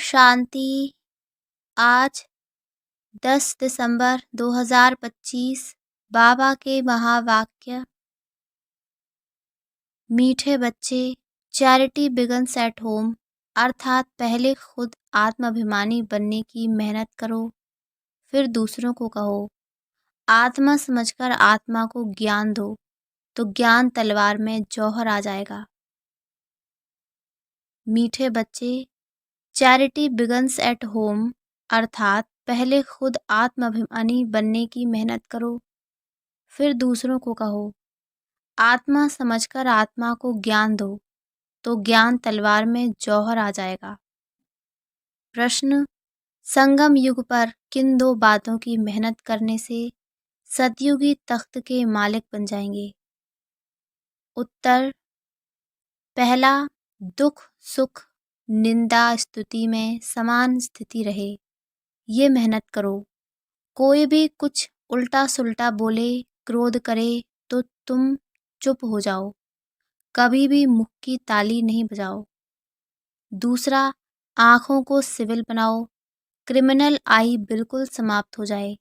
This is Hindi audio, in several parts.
शांति। आज 10 दिसंबर 2025 बाबा के महावाक्य। मीठे बच्चे, चैरिटी बिगन्स एट होम, अर्थात पहले खुद आत्माभिमानी बनने की मेहनत करो, फिर दूसरों को कहो। आत्मा समझकर आत्मा को ज्ञान दो, तो ज्ञान तलवार में जौहर आ जाएगा। मीठे बच्चे, चैरिटी बिगन्स एट होम, अर्थात पहले खुद आत्माभिमानी बनने की मेहनत करो, फिर दूसरों को कहो। आत्मा समझकर आत्मा को ज्ञान दो, तो ज्ञान तलवार में जौहर आ जाएगा। प्रश्न: संगम युग पर किन दो बातों की मेहनत करने से सतयुगी तख्त के मालिक बन जाएंगे? उत्तर: पहला, दुख सुख निंदा स्तुति में समान स्थिति रहे, ये मेहनत करो। कोई भी कुछ उल्टा सुल्टा बोले, क्रोध करे, तो तुम चुप हो जाओ, कभी भी मुख की ताली नहीं बजाओ। दूसरा, आँखों को सिविल बनाओ, क्रिमिनल आई बिल्कुल समाप्त हो जाए।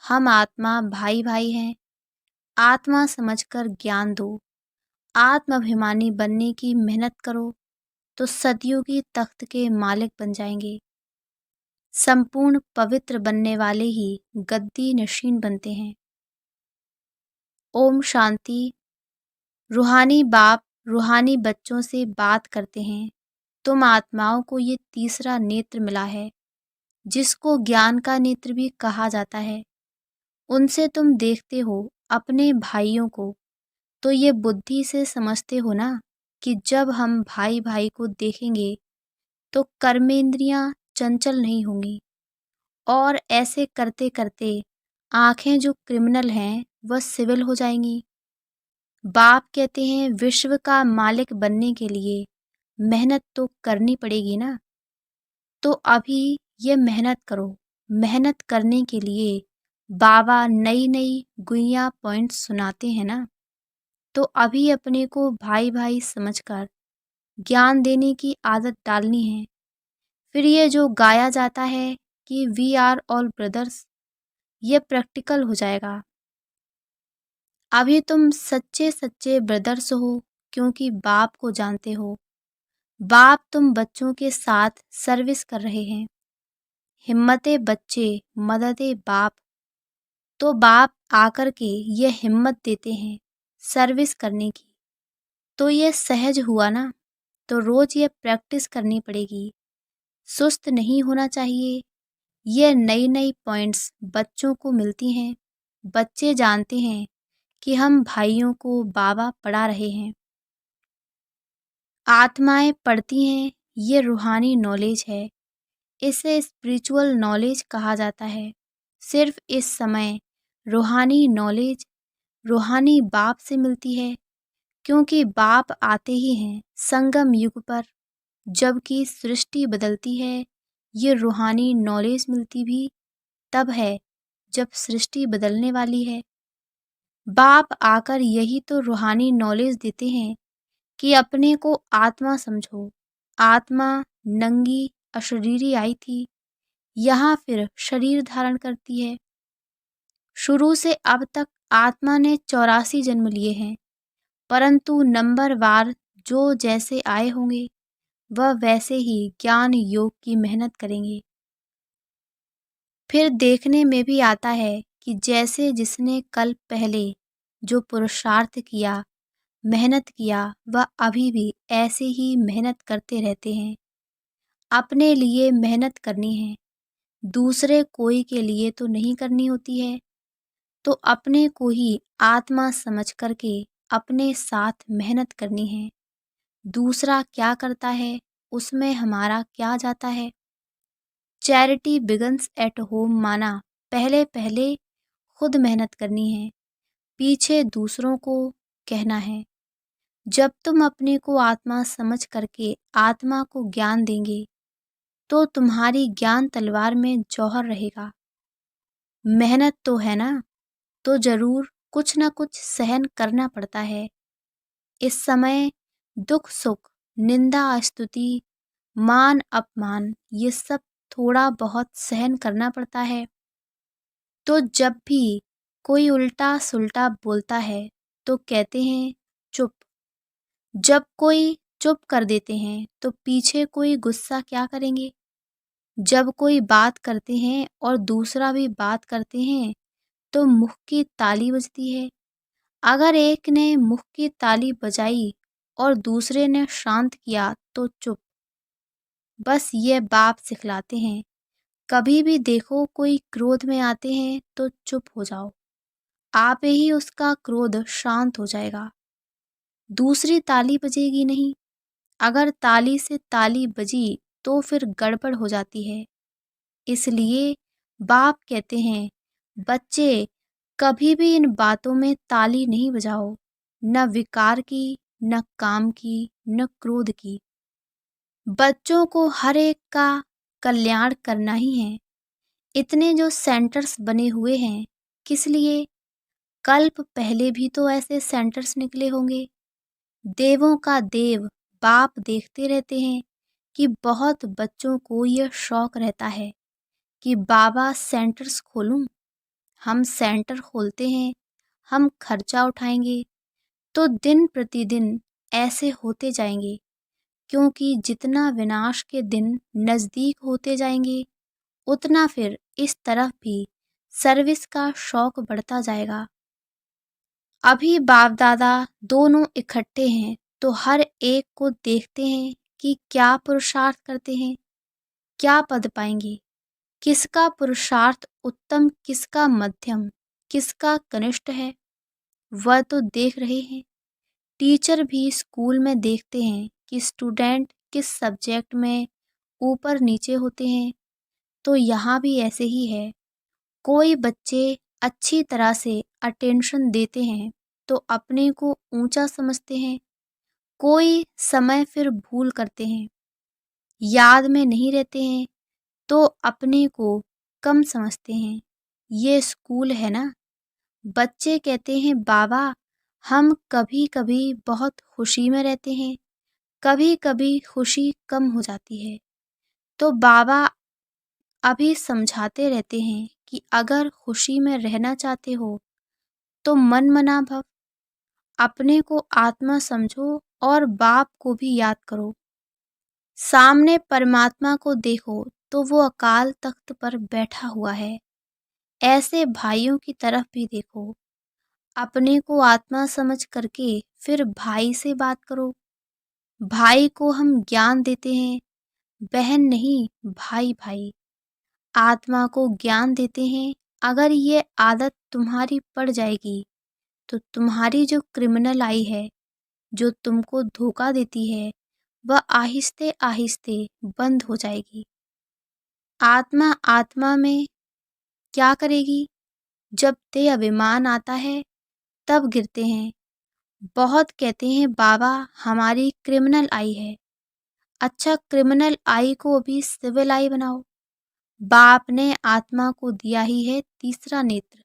हम आत्मा भाई भाई हैं। आत्मा समझकर ज्ञान दो, आत्माभिमानी बनने की मेहनत करो, तो सतयुगी तख्त के मालिक बन जाएंगे। संपूर्ण पवित्र बनने वाले ही गद्दी नशीन बनते हैं। ओम शांति। रूहानी बाप रूहानी बच्चों से बात करते हैं। तुम आत्माओं को ये तीसरा नेत्र मिला है, जिसको ज्ञान का नेत्र भी कहा जाता है। उनसे तुम देखते हो अपने भाइयों को, तो ये बुद्धि से समझते हो ना कि जब हम भाई भाई को देखेंगे तो कर्मेंद्रियां चंचल नहीं होंगी, और ऐसे करते करते आंखें जो क्रिमिनल हैं वह सिविल हो जाएंगी। बाप कहते हैं विश्व का मालिक बनने के लिए मेहनत तो करनी पड़ेगी ना, तो अभी ये मेहनत करो। मेहनत करने के लिए बाबा नई नई गुइया पॉइंट्स सुनाते हैं ना, तो अभी अपने को भाई भाई समझकर ज्ञान देने की आदत डालनी है। फिर ये जो गाया जाता है कि वी आर ऑल ब्रदर्स, ये प्रैक्टिकल हो जाएगा। अभी तुम सच्चे सच्चे ब्रदर्स हो, क्योंकि बाप को जानते हो। बाप तुम बच्चों के साथ सर्विस कर रहे हैं। हिम्मते बच्चे, मददे बाप। तो बाप आकर के ये हिम्मत देते हैं सर्विस करने की, तो ये सहज हुआ ना। तो रोज ये प्रैक्टिस करनी पड़ेगी, सुस्त नहीं होना चाहिए। ये नई नई पॉइंट्स बच्चों को मिलती हैं। बच्चे जानते हैं कि हम भाइयों को बाबा पढ़ा रहे हैं। आत्माएं पढ़ती हैं, ये रूहानी नॉलेज है। इसे स्पिरिचुअल नॉलेज कहा जाता है। सिर्फ इस समय रूहानी नॉलेज रूहानी बाप से मिलती है, क्योंकि बाप आते ही हैं संगम युग पर। जबकि सृष्टि बदलती है, ये रूहानी नॉलेज मिलती भी तब है जब सृष्टि बदलने वाली है। बाप आकर यही तो रूहानी नॉलेज देते हैं कि अपने को आत्मा समझो। आत्मा नंगी अशरीरी आई थी, यहाँ फिर शरीर धारण करती है। शुरू से अब तक आत्मा ने 84 जन्म लिए हैं, परंतु नंबरवार जो जैसे आए होंगे वह वैसे ही ज्ञान योग की मेहनत करेंगे। फिर देखने में भी आता है कि जैसे जिसने कल पहले जो पुरुषार्थ किया, मेहनत किया, वह अभी भी ऐसे ही मेहनत करते रहते हैं। अपने लिए मेहनत करनी है, दूसरे कोई के लिए तो नहीं करनी होती है। तो अपने को ही आत्मा समझ करके अपने साथ मेहनत करनी है। दूसरा क्या करता है उसमें हमारा क्या जाता है। चैरिटी बिगन्स एट होम माना पहले पहले खुद मेहनत करनी है, पीछे दूसरों को कहना है। जब तुम अपने को आत्मा समझ करके आत्मा को ज्ञान देंगे, तो तुम्हारी ज्ञान तलवार में जौहर रहेगा। मेहनत तो है ना, तो जरूर कुछ न कुछ सहन करना पड़ता है। इस समय दुख सुख निंदा स्तुति मान अपमान ये सब थोड़ा बहुत सहन करना पड़ता है। तो जब भी कोई उल्टा सुल्टा बोलता है तो कहते हैं चुप। जब कोई चुप कर देते हैं तो पीछे कोई गुस्सा क्या करेंगे। जब कोई बात करते हैं और दूसरा भी बात करते हैं तो मुँह की ताली बजती है। अगर एक ने मुँह की ताली बजाई और दूसरे ने शांत किया तो चुप। बस ये बाप सिखलाते हैं। कभी भी देखो कोई क्रोध में आते हैं तो चुप हो जाओ, आप ही उसका क्रोध शांत हो जाएगा। दूसरी ताली बजेगी नहीं। अगर ताली से ताली बजी तो फिर गड़बड़ हो जाती है। इसलिए बाप कहते हैं बच्चे कभी भी इन बातों में ताली नहीं बजाओ, न विकार की, न काम की, न क्रोध की। बच्चों को हर एक का कल्याण करना ही है। इतने जो सेंटर्स बने हुए हैं, किस लिए? कल्प पहले भी तो ऐसे सेंटर्स निकले होंगे। देवों का देव बाप देखते रहते हैं कि बहुत बच्चों को यह शौक रहता है कि बाबा सेंटर्स खोलूं। हम सेंटर खोलते हैं, हम खर्चा उठाएंगे तो दिन प्रतिदिन ऐसे होते जाएंगे, क्योंकि जितना विनाश के दिन नज़दीक होते जाएंगे उतना फिर इस तरफ भी सर्विस का शौक बढ़ता जाएगा। अभी बाप दादा दोनों इकट्ठे हैं तो हर एक को देखते हैं कि क्या पुरुषार्थ करते हैं, क्या पद पाएंगे, किसका पुरुषार्थ उत्तम, किसका मध्यम, किसका कनिष्ठ है, वह तो देख रहे हैं। टीचर भी स्कूल में देखते हैं कि स्टूडेंट किस सब्जेक्ट में ऊपर नीचे होते हैं। तो यहाँ भी ऐसे ही है। कोई बच्चे अच्छी तरह से अटेंशन देते हैं तो अपने को ऊंचा समझते हैं। कोई समय फिर भूल करते हैं, याद में नहीं रहते हैं तो अपने को कम समझते हैं। ये स्कूल है ना। बच्चे कहते हैं बाबा हम कभी कभी बहुत खुशी में रहते हैं, कभी कभी खुशी कम हो जाती है। तो बाबा अभी समझाते रहते हैं कि अगर खुशी में रहना चाहते हो तो मन मना भव, अपने को आत्मा समझो और बाप को भी याद करो। सामने परमात्मा को देखो तो वो अकाल तख्त पर बैठा हुआ है। ऐसे भाइयों की तरफ भी देखो। अपने को आत्मा समझ करके फिर भाई से बात करो। भाई को हम ज्ञान देते हैं, बहन नहीं, भाई भाई। आत्मा को ज्ञान देते हैं। अगर ये आदत तुम्हारी पड़ जाएगी तो तुम्हारी जो क्रिमिनल आई है, जो तुमको धोखा देती है, वह आहिस्ते आहिस्ते बंद हो जाएगी। आत्मा आत्मा में क्या करेगी? जब देह अभिमान आता है तब गिरते हैं। बहुत कहते हैं बाबा हमारी क्रिमिनल आई है। अच्छा, क्रिमिनल आई को अभी सिविल आई बनाओ। बाप ने आत्मा को दिया ही है तीसरा नेत्र।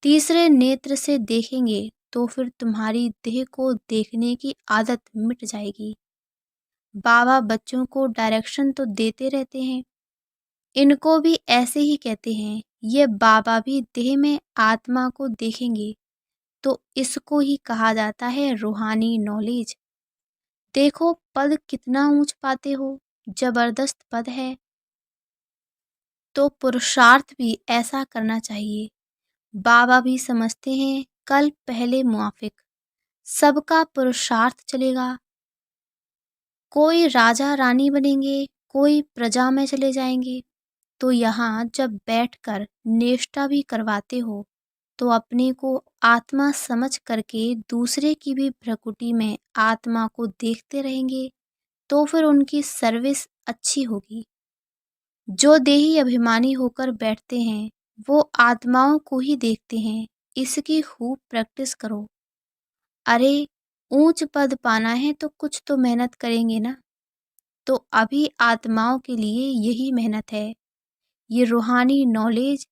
तीसरे नेत्र से देखेंगे तो फिर तुम्हारी देह को देखने की आदत मिट जाएगी। बाबा बच्चों को डायरेक्शन तो देते रहते हैं, इनको भी ऐसे ही कहते हैं। ये बाबा भी देह में आत्मा को देखेंगे तो इसको ही कहा जाता है रूहानी नॉलेज। देखो पद कितना ऊंच पाते हो, जबरदस्त पद है। तो पुरुषार्थ भी ऐसा करना चाहिए। बाबा भी समझते हैं कल पहले मुआफिक सबका पुरुषार्थ चलेगा। कोई राजा रानी बनेंगे, कोई प्रजा में चले जाएंगे। तो यहाँ जब बैठकर नेष्ठा भी करवाते हो तो अपने को आत्मा समझ करके दूसरे की भी प्रकृति में आत्मा को देखते रहेंगे तो फिर उनकी सर्विस अच्छी होगी। जो देही अभिमानी होकर बैठते हैं वो आत्माओं को ही देखते हैं। इसकी खूब प्रैक्टिस करो। अरे ऊंच पद पाना है तो कुछ तो मेहनत करेंगे ना। तो अभी आत्माओं के लिए यही मेहनत है। ये रूहानी नॉलेज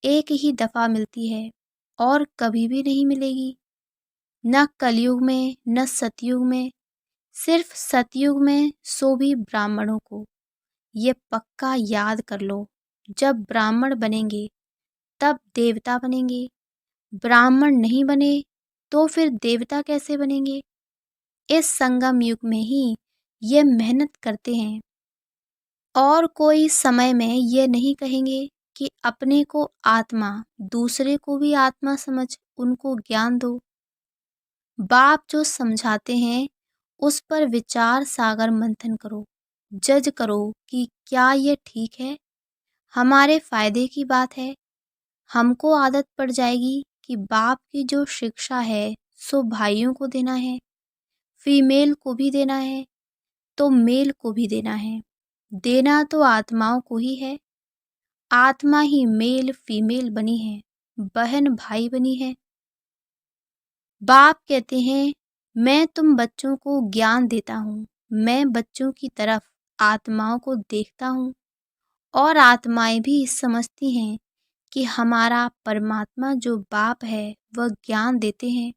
एक ही दफ़ा मिलती है और कभी भी नहीं मिलेगी। न कलयुग में, न सतयुग में। सिर्फ सतयुग में सो भी ब्राह्मणों को ये पक्का याद कर लो, जब ब्राह्मण बनेंगे तब देवता बनेंगे, ब्राह्मण नहीं बने तो फिर देवता कैसे बनेंगे। इस संगम युग में ही ये मेहनत करते हैं और कोई समय में ये नहीं कहेंगे कि अपने को आत्मा, दूसरे को भी आत्मा समझ उनको ज्ञान दो। बाप जो समझाते हैं उस पर विचार सागर मंथन करो, जज करो कि क्या ये ठीक है, हमारे फायदे की बात है। हमको आदत पड़ जाएगी कि बाप की जो शिक्षा है सो भाइयों को देना है, फीमेल को भी देना है, तो मेल को भी देना है। देना तो आत्माओं को ही है। आत्मा ही मेल फीमेल बनी है, बहन भाई बनी है। बाप कहते हैं मैं तुम बच्चों को ज्ञान देता हूँ, मैं बच्चों की तरफ आत्माओं को देखता हूँ और आत्माएं भी समझती हैं कि हमारा परमात्मा जो बाप है वह ज्ञान देते हैं,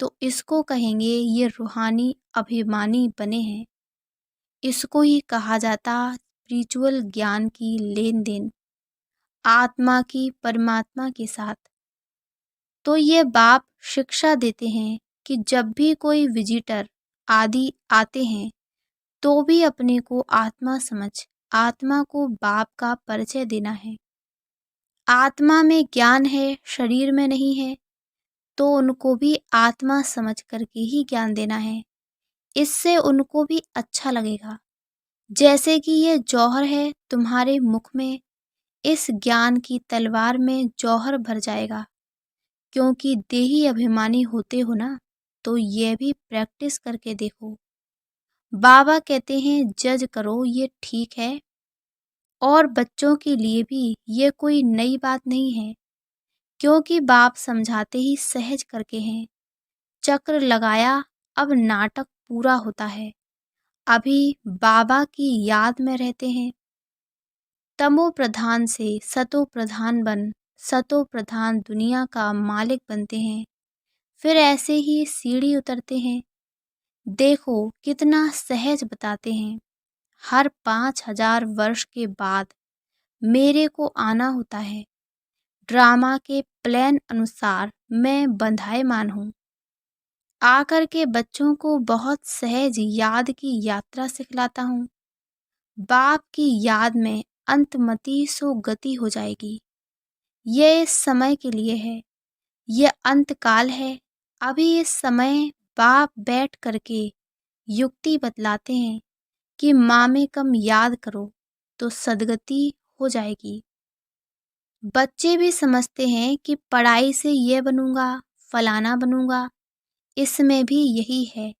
तो इसको कहेंगे ये रूहानी अभिमानी बने हैं। इसको ही कहा जाता स्पिरिचुअल ज्ञान की लेन देन आत्मा की परमात्मा के साथ। तो ये बाप शिक्षा देते हैं कि जब भी कोई विजिटर आदि आते हैं तो भी अपने को आत्मा समझ आत्मा को बाप का परिचय देना है। आत्मा में ज्ञान है, शरीर में नहीं है, तो उनको भी आत्मा समझ करके ही ज्ञान देना है। इससे उनको भी अच्छा लगेगा। जैसे कि ये जौहर है तुम्हारे मुख में, इस ज्ञान की तलवार में जौहर भर जाएगा। क्योंकि देही अभिमानी होते हो ना, तो ये भी प्रैक्टिस करके देखो। बाबा कहते हैं जज करो ये ठीक है, और बच्चों के लिए भी ये कोई नई बात नहीं है, क्योंकि बाप समझाते ही सहज करके हैं। चक्र लगाया, अब नाटक पूरा होता है। अभी बाबा की याद में रहते हैं। तमो प्रधान से सतो प्रधान बन, सतो प्रधान दुनिया का मालिक बनते हैं। फिर ऐसे ही सीढ़ी उतरते हैं। देखो कितना सहज बताते हैं। हर 5000 वर्ष के बाद मेरे को आना होता है। ड्रामा के प्लान अनुसार मैं बंधायमान हूँ। आकर के बच्चों को बहुत सहज याद की यात्रा सिखलाता हूँ। बाप की याद में अंतमति सो गति हो जाएगी। ये इस समय के लिए है, ये अंतकाल है। अभी इस समय बाप बैठ करके युक्ति बतलाते हैं कि माँ में कम याद करो तो सदगति हो जाएगी। बच्चे भी समझते हैं कि पढ़ाई से ये बनूंगा, फलाना बनूंगा। इसमें भी यही है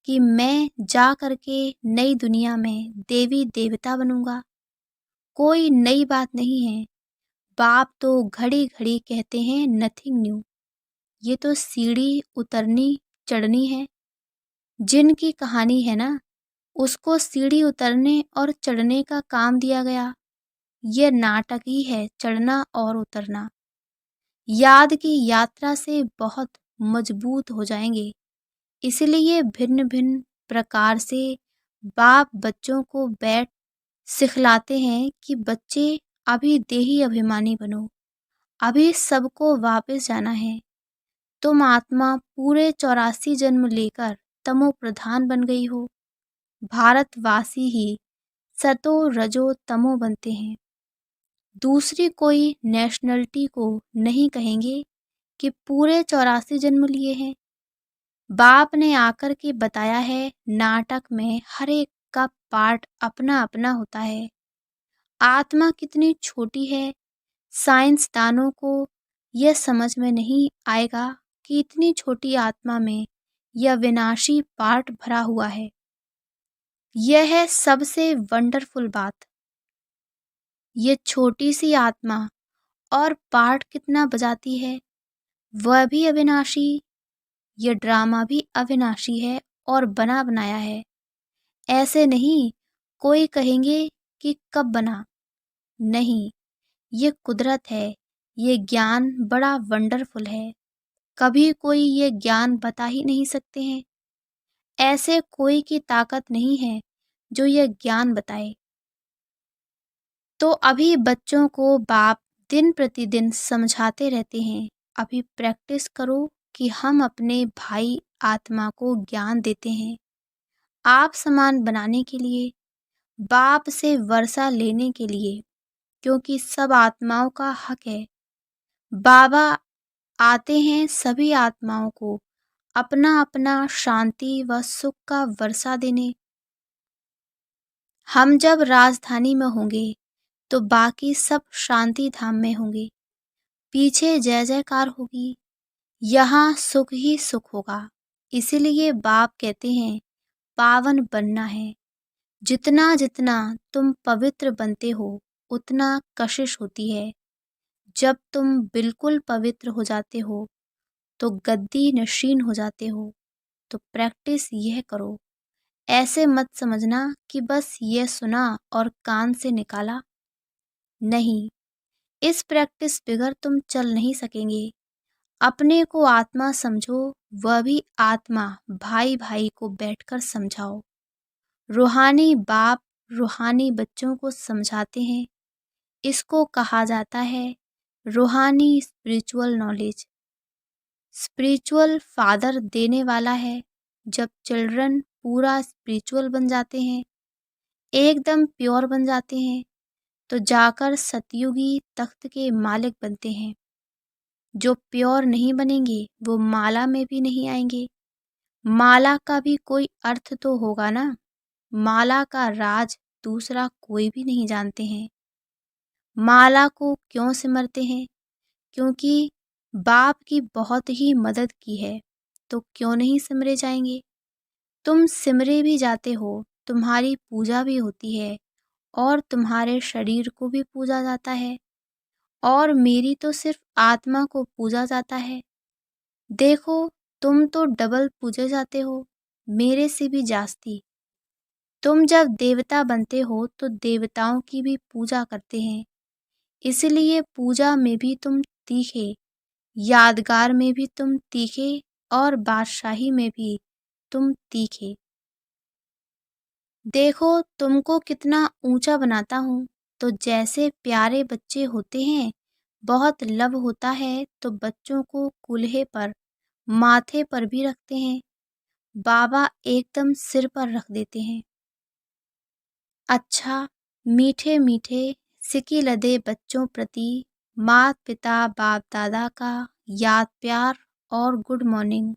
कि मैं जा करके नई दुनिया में देवी देवता बनूंगा। कोई नई बात नहीं है। बाप तो घड़ी घड़ी कहते हैं नथिंग न्यू। ये तो सीढ़ी उतरनी चढ़नी है। जिनकी कहानी है ना, उसको सीढ़ी उतरने और चढ़ने का काम दिया गया। ये नाटक ही है चढ़ना और उतरना। याद की यात्रा से बहुत मजबूत हो जाएंगे। इसलिए भिन्न भिन्न प्रकार से बाप बच्चों को बैठ सिखलाते हैं कि बच्चे अभी देही अभिमानी बनो। अभी सबको वापस जाना है। तुम आत्मा पूरे 84 जन्म लेकर तमो प्रधान बन गई हो। भारतवासी ही सतो रजो तमो बनते हैं। दूसरी कोई नेशनलिटी को नहीं कहेंगे कि पूरे 84 जन्म लिए हैं। बाप ने आकर के बताया है नाटक में हर एक का पार्ट अपना अपना होता है। आत्मा कितनी छोटी है, साइंसदानों को यह समझ में नहीं आएगा कि इतनी छोटी आत्मा में यह विनाशी पार्ट भरा हुआ है। यह है सबसे वंडरफुल बात। ये छोटी सी आत्मा और पार्ट कितना बजाती है, वह भी अविनाशी। यह ड्रामा भी अविनाशी है और बना बनाया है। ऐसे नहीं कोई कहेंगे कि कब बना, नहीं, ये कुदरत है। ये ज्ञान बड़ा वंडरफुल है। कभी कोई ये ज्ञान बता ही नहीं सकते हैं। ऐसे कोई की ताकत नहीं है जो यह ज्ञान बताए। तो अभी बच्चों को बाप दिन प्रतिदिन समझाते रहते हैं, अभी प्रैक्टिस करो कि हम अपने भाई आत्मा को ज्ञान देते हैं, आप समान बनाने के लिए, बाप से वर्षा लेने के लिए, क्योंकि सब आत्माओं का हक है। बाबा आते हैं सभी आत्माओं को अपना अपना शांति व सुख का वर्षा देने। हम जब राजधानी में होंगे तो बाकी सब शांति धाम में होंगे, पीछे जय जयकार होगी, यहाँ सुख ही सुख होगा। इसीलिए बाप कहते हैं पावन बनना है। जितना जितना तुम पवित्र बनते हो उतना कशिश होती है। जब तुम बिल्कुल पवित्र हो जाते हो तो गद्दी नशीन हो जाते हो। तो प्रैक्टिस यह करो, ऐसे मत समझना कि बस ये सुना और कान से निकाला। नहीं, इस प्रैक्टिस बगैर तुम चल नहीं सकेंगे। अपने को आत्मा समझो, वह भी आत्मा भाई भाई को बैठकर समझाओ। रूहानी बाप रूहानी बच्चों को समझाते हैं। इसको कहा जाता है रूहानी स्पिरिचुअल नॉलेज। स्पिरिचुअल फादर देने वाला है। जब चिल्ड्रन पूरा स्पिरिचुअल बन जाते हैं, एकदम प्योर बन जाते हैं, तो जाकर सतयुगी तख्त के मालिक बनते हैं। जो प्योर नहीं बनेंगे वो माला में भी नहीं आएंगे। माला का भी कोई अर्थ तो होगा ना। माला का राज दूसरा कोई भी नहीं जानते हैं। माला को क्यों सिमरते हैं? क्योंकि बाप की बहुत ही मदद की है, तो क्यों नहीं सिमरे जाएंगे। तुम सिमरे भी जाते हो, तुम्हारी पूजा भी होती है और तुम्हारे शरीर को भी पूजा जाता है, और मेरी तो सिर्फ आत्मा को पूजा जाता है। देखो, तुम तो डबल पूजे जाते हो, मेरे से भी जास्ती। तुम जब देवता बनते हो तो देवताओं की भी पूजा करते हैं, इसलिए पूजा में भी तुम तीखे, यादगार में भी तुम तीखे, और बादशाही में भी तुम तीखे। देखो तुमको कितना ऊंचा बनाता हूँ। तो जैसे प्यारे बच्चे होते हैं, बहुत लव होता है तो बच्चों को कूल्हे पर, माथे पर भी रखते हैं। बाबा एकदम सिर पर रख देते हैं। अच्छा, मीठे मीठे सिकी लदे बच्चों प्रति माता पिता बाप दादा का याद प्यार और गुड मॉर्निंग।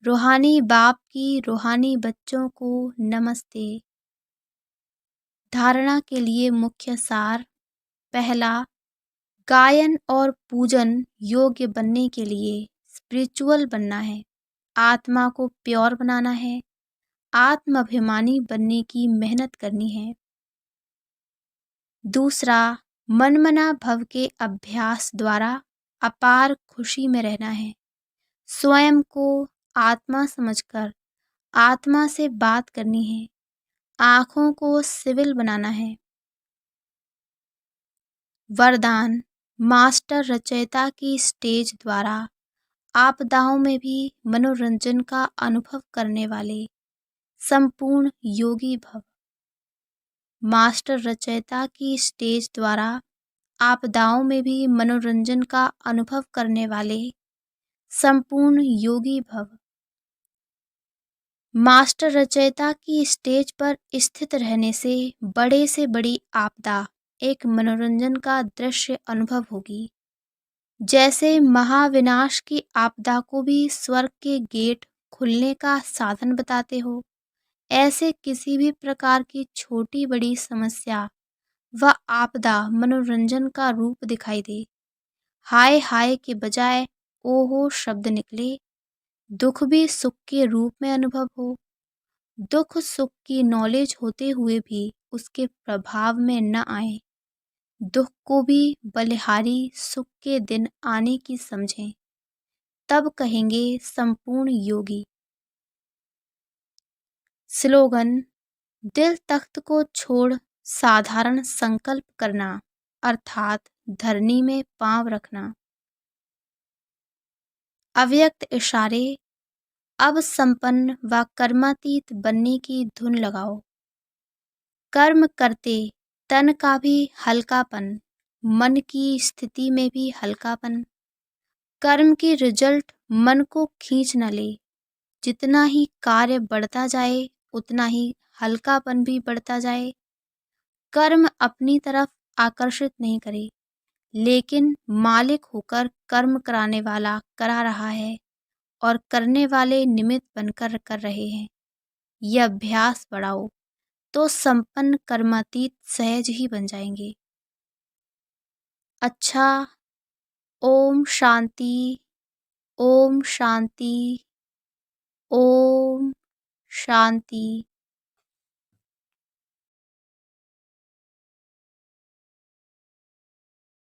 रूहानी बाप की रूहानी बच्चों को नमस्ते। धारणा के लिए मुख्य सार। पहला, गायन और पूजन योग्य बनने के लिए स्पिरिचुअल बनना है, आत्मा को प्योर बनाना है, आत्माभिमानी बनने की मेहनत करनी है। दूसरा, मनमना भव के अभ्यास द्वारा अपार खुशी में रहना है। स्वयं को आत्मा समझकर आत्मा से बात करनी है। आँखों को सिविल बनाना है। वरदान, मास्टर रचयिता की स्टेज द्वारा आपदाओं में भी मनोरंजन का अनुभव करने वाले संपूर्ण योगी भव। मास्टर रचयिता की स्टेज द्वारा आपदाओं में भी मनोरंजन का अनुभव करने वाले संपूर्ण योगी भव। मास्टर रचयिता की स्टेज पर स्थित रहने से बड़ी आपदा एक मनोरंजन का दृश्य अनुभव होगी। जैसे महाविनाश की आपदा को भी स्वर्ग के गेट खुलने का साधन बताते हो, ऐसे किसी भी प्रकार की छोटी बड़ी समस्या व आपदा मनोरंजन का रूप दिखाई दे, हाय हाय के बजाय ओहो शब्द निकले, दुख भी सुख के रूप में अनुभव हो, दुख सुख की नॉलेज होते हुए भी उसके प्रभाव में न आए, दुख को भी बलिहारी सुख के दिन आने की समझें, तब कहेंगे संपूर्ण योगी। स्लोगन, दिल तख्त को छोड़ साधारण संकल्प करना, अर्थात धरनी में पांव रखना। अव्यक्त इशारे, अब संपन्न व कर्मातीत बनने की धुन लगाओ। कर्म करते तन का भी हल्कापन, मन की स्थिति में भी हल्कापन। कर्म की रिजल्ट मन को खींच न ले। जितना ही कार्य बढ़ता जाए उतना ही हल्कापन भी बढ़ता जाए। कर्म अपनी तरफ आकर्षित नहीं करे, लेकिन मालिक होकर कर्म कराने वाला करा रहा है और करने वाले निमित्त बनकर कर रहे हैं। यह अभ्यास बढ़ाओ तो संपन्न कर्मातीत सहज ही बन जाएंगे। अच्छा, ओम शांति, ओम शांति, ओम शांति।